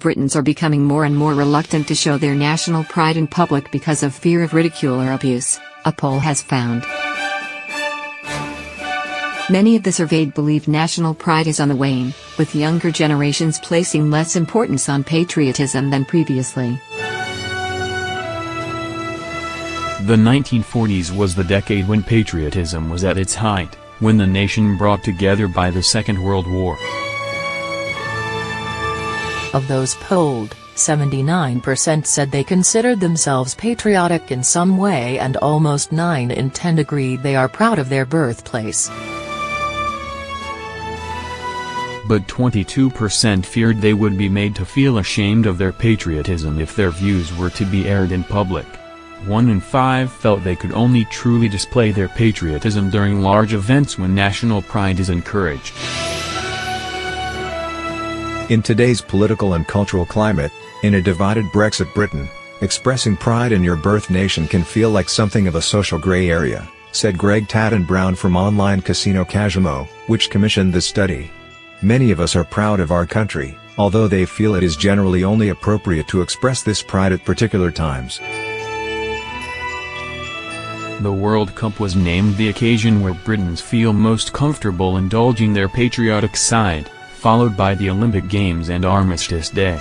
Britons are becoming more and more reluctant to show their national pride in public because of fear of ridicule or abuse, a poll has found. Many of the surveyed believe national pride is on the wane, with younger generations placing less importance on patriotism than previously. The 1940s was the decade when patriotism was at its height, when the nation brought together by the Second World War. Of those polled, 79% said they considered themselves patriotic in some way, and almost 9 in 10 agreed they are proud of their birthplace. But 22% feared they would be made to feel ashamed of their patriotism if their views were to be aired in public. 1 in 5 felt they could only truly display their patriotism during large events when national pride is encouraged. In today's political and cultural climate, in a divided Brexit Britain, expressing pride in your birth nation can feel like something of a social gray area, said Greg Tatten-Brown from online casino Casino, which commissioned this study. Many of us are proud of our country, although they feel it is generally only appropriate to express this pride at particular times. The World Cup was named the occasion where Britons feel most comfortable indulging their patriotic side, followed by the Olympic Games and Armistice Day.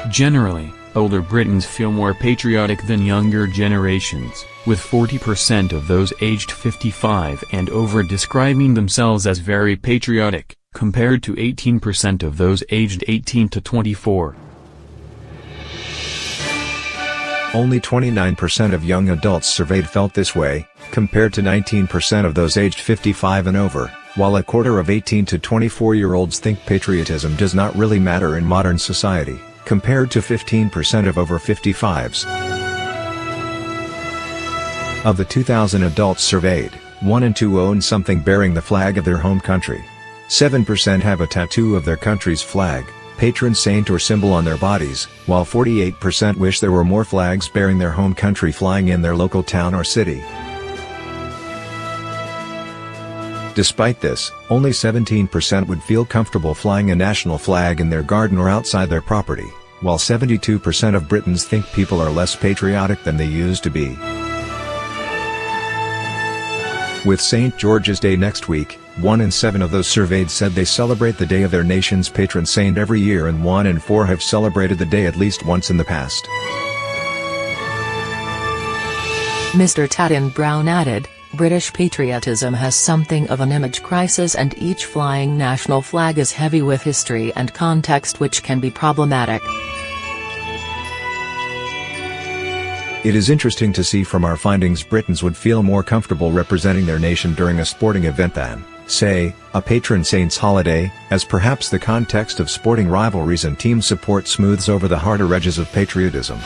Generally, older Britons feel more patriotic than younger generations, with 40% of those aged 55 and over describing themselves as very patriotic, compared to 18% of those aged 18 to 24. Only 29% of young adults surveyed felt this way, compared to 19% of those aged 55 and over, while a quarter of 18 to 24-year-olds think patriotism does not really matter in modern society, compared to 15% of over 55s. Of the 2,000 adults surveyed, 1 in 2 own something bearing the flag of their home country. 7% have a tattoo of their country's flag, patron saint or symbol on their bodies, while 48% wish there were more flags bearing their home country flying in their local town or city. Despite this, only 17% would feel comfortable flying a national flag in their garden or outside their property, while 72% of Britons think people are less patriotic than they used to be. With St. George's Day next week, 1 in 7 of those surveyed said they celebrate the day of their nation's patron saint every year, and 1 in 4 have celebrated the day at least once in the past. Mr. Tatten-Brown added, British patriotism has something of an image crisis, and each flying national flag is heavy with history and context, which can be problematic. It is interesting to see from our findings Britons would feel more comfortable representing their nation during a sporting event than, say, a patron saint's holiday, as perhaps the context of sporting rivalries and team support smooths over the harder edges of patriotism.